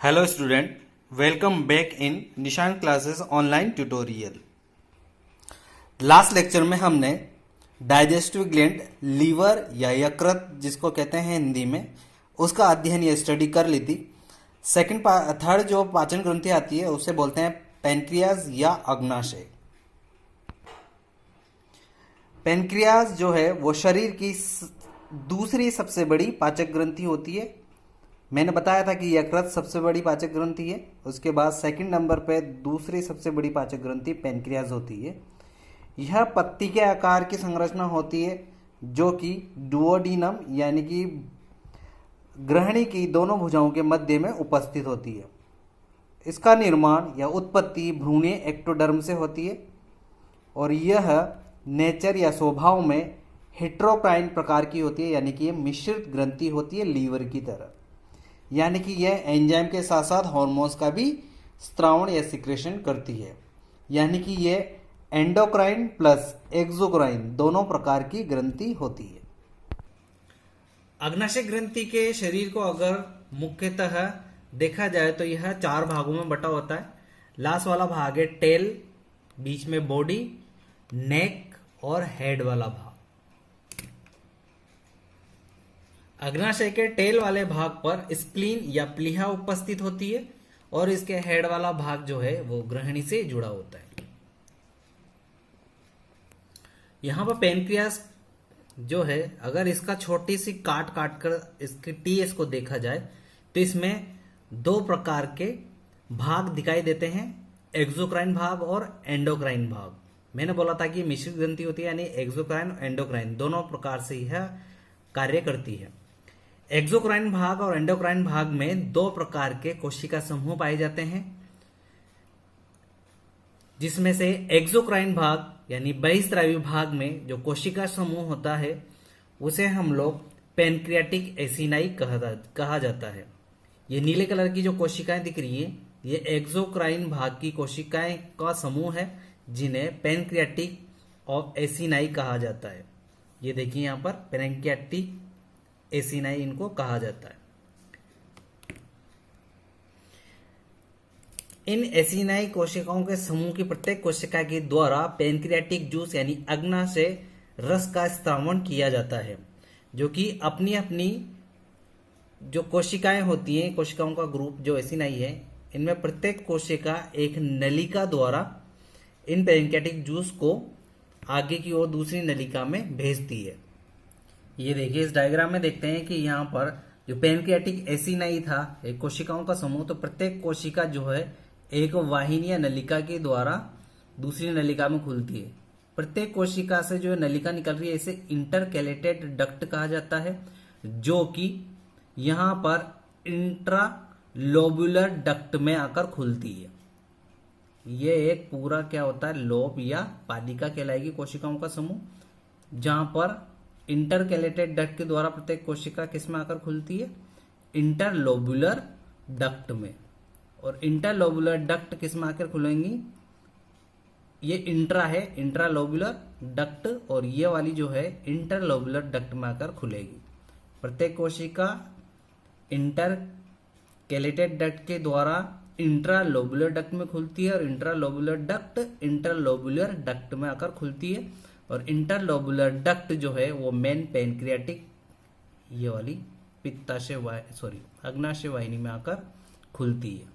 Hello student, welcome back in Nishan classes online tutorial. Last lecture में हमने digestive gland, liver या यकृत जिसको कहते हैं हिंदी में, उसका अध्ययन या स्टडी कर ली थी। थर्ड जो पाचन ग्रंथि आती है उसे बोलते हैं पैनक्रियाज या अग्नाशय। पैनक्रियाज जो है वो शरीर की दूसरी सबसे बड़ी पाचक ग्रंथि होती है। मैंने बताया था कि यकृत सबसे बड़ी पाचक ग्रंथि है, उसके बाद सेकंड नंबर पे दूसरी सबसे बड़ी पाचक ग्रंथि पैनक्रियाज होती है। यह पत्ती के आकार की संरचना होती है जो कि डुओडीनम यानी कि ग्रहणी की दोनों भुजाओं के मध्य में उपस्थित होती है। इसका निर्माण या उत्पत्ति भ्रूणीय एक्टोडर्म से होती है और यह नेचर या स्वभाव में हेट्रोक्राइन प्रकार की होती है, यानी कि यह मिश्रित ग्रंथि होती है लीवर की तरह। यानी कि यह एंजाइम के साथ साथ हार्मोन्स का भी स्त्रावण या सिक्रेशन करती है, यानी कि यह एंडोक्राइन प्लस एक्सोक्राइन दोनों प्रकार की ग्रंथि होती है। अग्नाशय ग्रंथि के शरीर को अगर मुख्यतः देखा जाए तो यह 4 भागों में बटा होता है। लास्ट वाला भाग है टेल, बीच में बॉडी, नेक और हेड वाला भाग। अग्नाशय के टेल वाले भाग पर स्प्लीन या प्लीहा उपस्थित होती है और इसके हेड वाला भाग जो है वो ग्रहणी से जुड़ा होता है। यहां पर पैनक्रियास जो है, अगर इसका छोटी सी काट कर इसके टीएस को देखा जाए तो इसमें 2 प्रकार के भाग दिखाई देते हैं, एक्सोक्राइन भाग और एंडोक्राइन भाग। मैंने बोला था कि मिश्रित ग्रंथि होती है, यानी एक्सोक्राइन और एंडोक्राइन दोनों प्रकार से यह कार्य करती है। एक्सोक्राइन भाग और एंडोक्राइन भाग में 2 प्रकार के कोशिका समूह पाए जाते हैं, जिसमें से एक्सोक्राइन भाग यानी बहिस्रावी भाग में जो कोशिका समूह होता है उसे हम लोग पैनक्रियाटिक एसिनाई कहा जाता है। ये नीले कलर की जो कोशिकाएं दिख रही है ये एक्सोक्राइन भाग की कोशिकाएं का समूह है, जिन्हें पैनक्रियाटिक और एसिनाई कहा जाता है। ये देखिए यहाँ पर पैनक्रियाटिक एसिनाई इनको कहा जाता है। इन एसिनाई कोशिकाओं के समूह की प्रत्येक कोशिका के द्वारा पैनक्रियाटिक जूस यानी अग्नाशय रस का स्त्रावण किया जाता है, जो कि अपनी अपनी जो कोशिकाएं होती हैं, कोशिकाओं का ग्रुप जो एसिनाई है, इनमें प्रत्येक कोशिका एक नलिका द्वारा इन पैनक्रियाटिक जूस को आगे की ओर दूसरी नलिका में भेजती है। ये देखिए इस डायग्राम में देखते हैं कि यहाँ पर जो पैनक्रियाटिक एसिनाई था एक कोशिकाओं का समूह, तो प्रत्येक कोशिका जो है एक वाहिनी या नलिका के द्वारा दूसरी नलिका में खुलती है। प्रत्येक कोशिका से जो नलिका निकल रही है इसे इंटरकैलेटेड डक्ट कहा जाता है, जो कि यहाँ पर इंट्रालोब्युलर डक्ट में आकर खुलती है। ये एक पूरा क्या होता है, लोब या पालिका कहलाएगी कोशिकाओं का समूह, जहां पर इंटरकैलेटेड डक्ट के द्वारा प्रत्येक कोशिका किसमें आकर खुलती है, इंटरलोबुलर डक्ट में। और इंटरलोबुलर डक्ट किसमें आकर खुलेंगी, ये इंट्रा है इंट्रालोबुलर डक्ट, और ये वाली जो है इंटरलोबुलर डक्ट में आकर खुलेगी। प्रत्येक कोशिका इंटरकैलेटेड डक्ट के द्वारा इंट्रालोबुलर डक्ट में खुलती है और इंट्रालोबुलर डक्ट इंटरलोबुलर डक्ट में आकर खुलती है। और इंटरलोबुलर डक्ट जो है वो मेन पैनक्रियाटिक ये वाली अग्नाशय वाहिनी में आकर खुलती है।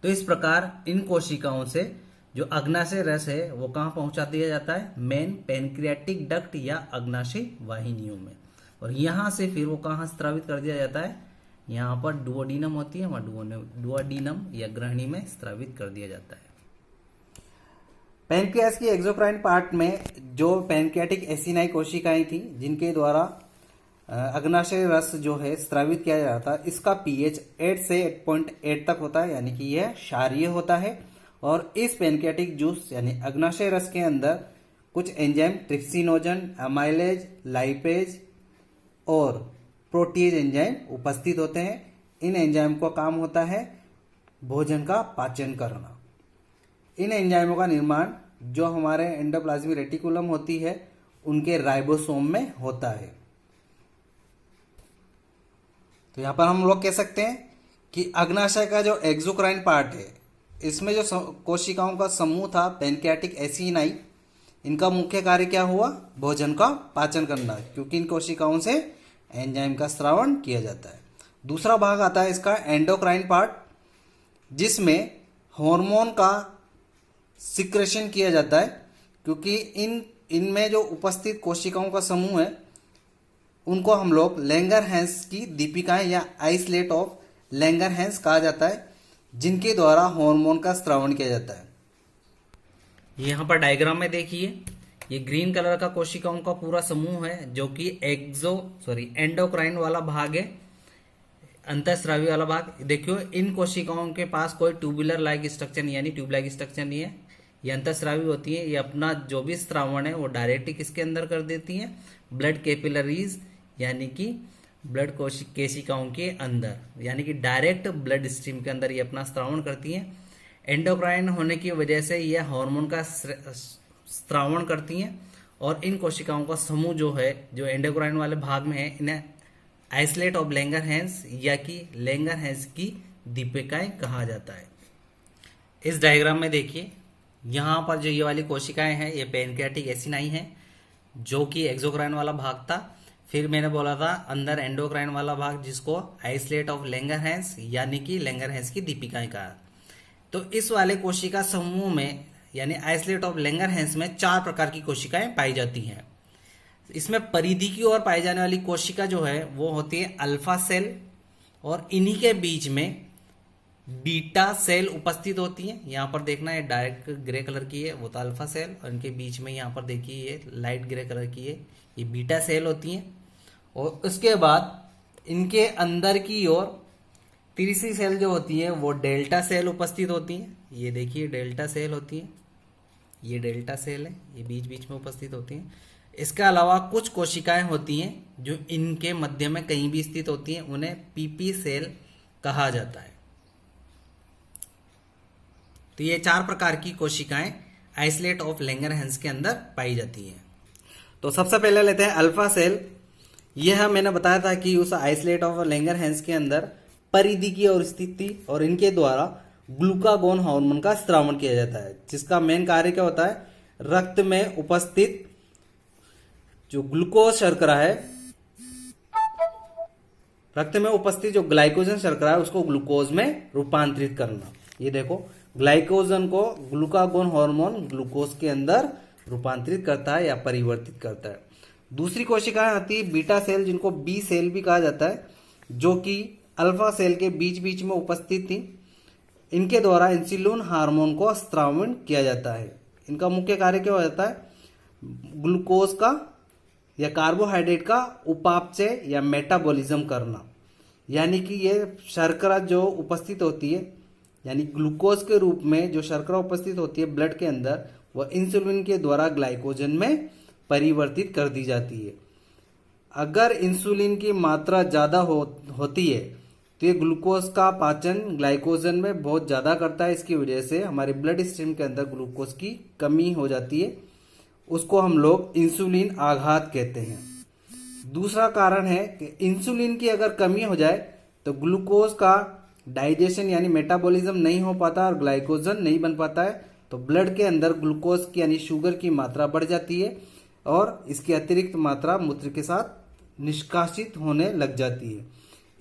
तो इस प्रकार इन कोशिकाओं से जो अग्नाशय रस है वो कहाँ पहुंचा दिया जाता है, मेन पैनक्रियाटिक डक्ट या अग्नाशय वाहिनियों में, और यहां से फिर वो कहाँ स्त्रावित कर दिया जाता है, यहाँ पर डुओडीनम होती है, वहां डुओडीनम या ग्रहणी में स्त्रावित कर दिया जाता है। पैनक्रियास की एक्सोक्राइन पार्ट में जो पैनक्रियाटिक एसिनाई कोशिकाएं थी जिनके द्वारा अग्नाशय रस जो है स्रावित किया जाता है, इसका पीएच 8 से 8.8 तक होता है, यानी कि यह क्षारीय होता है। और इस पैनक्रियाटिक जूस यानी अग्नाशय रस के अंदर कुछ एंजाइम ट्रिप्सिनोजन, अमाइलेज, लाइपेज और प्रोटीज एंजाइम उपस्थित होते हैं। इन एंजाइम का काम होता है भोजन का पाचन करना। इन एंजाइमों का निर्माण जो हमारे एंडोप्लाज्मिक रेटिकुलम होती है उनके राइबोसोम में होता है। तो यहां पर हम लोग कह सकते हैं कि अग्नाशय का जो एक्सोक्राइन पार्ट है, इसमें जो कोशिकाओं का समूह था पैनक्रियाटिक एसिनाई, इनका मुख्य कार्य क्या हुआ? भोजन का पाचन करना, क्योंकि इन कोशिकाओं से एंजाइम का स्रावण किया जाता है। दूसरा भाग आता है इसका एंडोक्राइन पार्ट, जिसमें हार्मोन का सिक्रेशन किया जाता है, क्योंकि इनमें जो उपस्थित कोशिकाओं का समूह है उनको हम लोग लैंगरहैंस की दीपिकाएं या आइसलेट ऑफ लैंगरहैंस कहा जाता है, जिनके द्वारा हार्मोन का स्रावण किया जाता है। यहाँ पर डायग्राम में देखिए, ये ग्रीन कलर का कोशिकाओं का पूरा समूह है जो कि एंडोक्राइन वाला भाग है, अंतःस्रावी वाला भाग। देखियो इन कोशिकाओं के पास कोई ट्यूबुलर लाइक स्ट्रक्चर नहीं, यानी ट्यूब लाइक स्ट्रक्चर नहीं है, ये अंतःस्रावी होती है। ये अपना जो भी स्रावण है वो डायरेक्ट किसके अंदर कर देती है? ब्लड कैपिलरीज, यानी कि ब्लड केशिकाओं के अंदर, यानी कि डायरेक्ट ब्लड स्ट्रीम के अंदर ये अपना स्रावण करती हैं। एंडोक्राइन होने की वजह से ये हार्मोन का स्रावण करती हैं, और इन कोशिकाओं का समूह जो है, जो एंडोक्राइन वाले भाग में है, इन्हें आइसलेट ऑफ लैंगरहैंस या कि लैंगरहैंस की दीपिकाएं कहा जाता है। इस डायग्राम में देखिए, यहाँ पर जो ये वाली कोशिकाएं हैं ये पैनक्रियाटिक एसिनाई हैं, जो कि एक्सोक्राइन वाला भाग था। फिर मैंने बोला था अंदर एंडोक्राइन वाला भाग, जिसको आइसलेट ऑफ लैंगरहैंस यानी कि लैंगरहैंस की दीपिकाएं कहा। तो इस वाले कोशिका समूह में यानी आइसलेट ऑफ लैंगरहैंस में 4 प्रकार की कोशिकाएं पाई जाती हैं। इसमें परिधि की ओर पाई जाने वाली कोशिका जो है वो होती है अल्फा सेल, और इन्हीं के बीच में बीटा सेल उपस्थित होती है। यहाँ पर देखना है डार्क ग्रे कलर की है, वो तो अल्फा सेल, और इनके बीच में यहाँ पर देखिए ये लाइट ग्रे कलर की है, ये बीटा सेल होती हैं। और उसके बाद इनके अंदर की ओर तीसरी सेल जो होती है वो डेल्टा सेल उपस्थित होती हैं। ये देखिए डेल्टा सेल होती है, ये डेल्टा सेल है, ये बीच बीच में उपस्थित होती हैं। इसके अलावा कुछ कोशिकाएं होती हैं जो इनके मध्य में कहीं भी स्थित होती हैं, उन्हें पीपी सेल कहा जाता है। तो ये 4 प्रकार की कोशिकाएं आइसलेट ऑफ लैंगरहैंस के अंदर पाई जाती हैं। तो सबसे पहले लेते हैं अल्फा सेल। यह मैंने बताया था कि उस आइसलेट ऑफ लैंगरहैंस के अंदर परिधि की ओर स्थित थी, और इनके द्वारा ग्लूकागोन हार्मोन का स्रावण किया जाता है, जिसका मेन कार्य क्या होता है? रक्त में उपस्थित जो ग्लूकोज शर्करा है, रक्त में उपस्थित जो ग्लाइकोजन शर्करा है उसको ग्लूकोज में रूपांतरित करना। ये देखो, ग्लाइकोजन को ग्लूकागोन हार्मोन ग्लूकोज के अंदर रूपांतरित करता है या परिवर्तित करता है। दूसरी कोशिकाएं आती है बीटा सेल, जिनको बी सेल भी कहा जाता है, जो कि अल्फा सेल के बीच बीच में उपस्थित थी। इनके द्वारा इंसुलिन हार्मोन को स्रावण किया जाता है। इनका मुख्य कार्य क्या हो जाता है? ग्लूकोज का या कार्बोहाइड्रेट का उपापचय या मेटाबॉलिज्म करना, यानी कि ये शर्करा जो उपस्थित होती है, यानी ग्लूकोज के रूप में जो शर्करा उपस्थित होती है ब्लड के अंदर, वह इंसुलिन के द्वारा ग्लाइकोजन में परिवर्तित कर दी जाती है। अगर इंसुलिन की मात्रा ज़्यादा होती है तो ये ग्लूकोज का पाचन ग्लाइकोजन में बहुत ज़्यादा करता है। इसकी वजह से हमारे ब्लड स्ट्रीम के अंदर ग्लूकोज की कमी हो जाती है, उसको हम लोग इंसुलिन आघात कहते हैं। दूसरा कारण है कि इंसुलिन की अगर कमी हो जाए तो ग्लूकोज का डाइजेशन यानी मेटाबॉलिज्म नहीं हो पाता और ग्लाइकोजन नहीं बन पाता है, तो ब्लड के अंदर ग्लूकोज की यानी शुगर की मात्रा बढ़ जाती है और इसकी अतिरिक्त मात्रा मूत्र के साथ निष्कासित होने लग जाती है।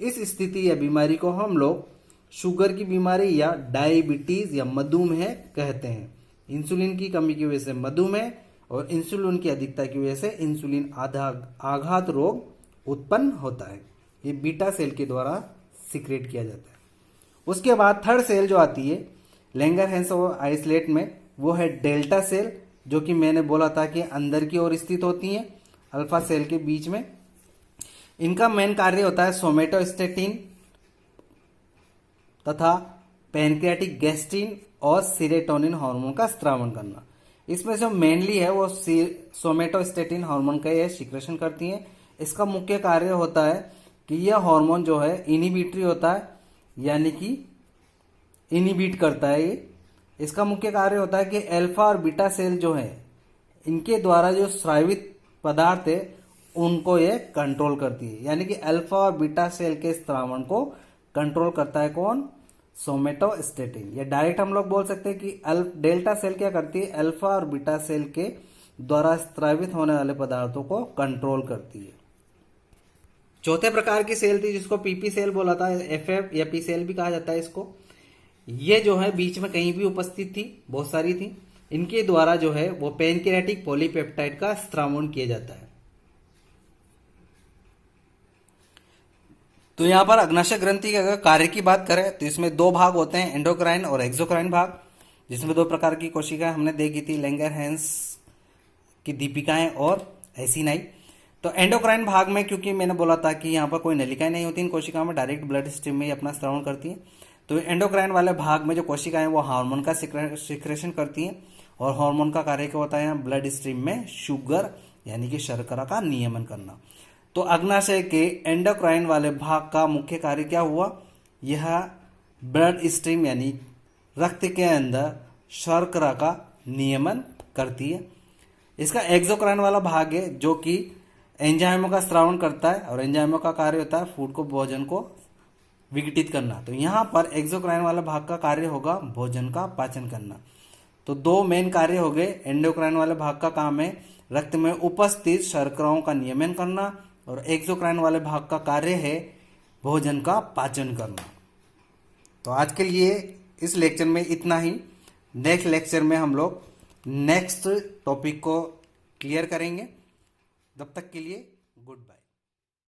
इस स्थिति या बीमारी को हम लोग शुगर की बीमारी या डायबिटीज या मधुमेह कहते हैं। इंसुलिन की कमी की वजह से मधुमेह और इंसुलिन की अधिकता की वजह से इंसुलिन आघात रोग उत्पन्न होता है। ये बीटा सेल के द्वारा सिक्रेट किया जाता है। उसके बाद थर्ड सेल जो आती है लैंगरहैंस और आइसलेट में, वो है डेल्टा सेल, जो कि मैंने बोला था कि अंदर की ओर स्थित होती हैं अल्फा सेल के बीच में। इनका मेन कार्य होता है सोमेटोस्टेटिन तथा पैनक्रियाटिक गैस्ट्रिन और सीरोटोनिन हार्मोन का स्रावण करना। इसमें जो मेनली है वो सोमेटोस्टेटिन हार्मोन का यह सिक्रेशन करती हैं। इसका मुख्य कार्य होता है कि यह हार्मोन जो है इनहिबिटरी होता है, यानी कि इनहिबिट करता है ये। इसका मुख्य कार्य होता है कि अल्फा और बीटा सेल जो है इनके द्वारा जो स्रावित पदार्थ है उनको ये कंट्रोल करती है, यानी कि अल्फा और बीटा सेल के स्रावण को कंट्रोल करता है कौन? सोमेटोस्टेटिन। या डायरेक्ट हम लोग बोल सकते हैं कि डेल्टा सेल क्या करती है? अल्फा और बीटा सेल के द्वारा स्रावित होने वाले पदार्थों को कंट्रोल करती है। चौथे प्रकार की सेल थी जिसको पीपी सेल बोला था, एफएफ या पी सेल भी कहा जाता है इसको। ये जो है बीच में कहीं भी उपस्थित थी, बहुत सारी थी। इनके द्वारा जो है वो पैनक्रियाटिक पॉलीपेप्टाइड का स्रावण किया जाता है। तो यहां पर अग्नाशय ग्रंथि के अगर कार्य की बात करें तो इसमें दो भाग होते हैं, एंडोक्राइन और एक्सोक्राइन भाग, जिसमें दो प्रकार की कोशिकाएं हमने देखी थी, लैंगरहैंस की दीपिकाएं और एसिनाई। तो एंडोक्राइन भाग में क्योंकि मैंने बोला था कि यहाँ पर कोई नलिकाएं नहीं होती इन कोशिकाओं में, डायरेक्ट ब्लड स्ट्रीम में ही अपना स्रावण करती हैं। तो एंडोक्राइन वाले भाग में जो कोशिकाएं वो हार्मोन का सिक्रेशन करती हैं, और हार्मोन का कार्य क्या होता है? यहाँ ब्लड स्ट्रीम में शुगर यानी कि शर्करा का नियमन करना। तो अग्नाशय के एंडोक्राइन वाले भाग का मुख्य कार्य क्या हुआ? यह ब्लड स्ट्रीम यानी रक्त के अंदर शर्करा का नियमन करती है। इसका एक्सोक्राइन वाला भाग है जो कि एंजाइमों का स्रावण करता है, और एंजाइमों का कार्य होता है फूड को, भोजन को विघटित करना। तो यहाँ पर एक्सोक्राइन वाला भाग का कार्य होगा भोजन का पाचन करना। तो दो मेन कार्य हो गए। एंडोक्राइन वाले भाग का काम है रक्त में उपस्थित शर्कराओं का नियमन करना, और एक्सोक्राइन वाले भाग का कार्य है भोजन का पाचन करना। तो आज के लिए इस लेक्चर में इतना ही। नेक्स्ट लेक्चर में हम लोग नेक्स्ट टॉपिक को क्लियर करेंगे। तब तक के लिए गुड बाय।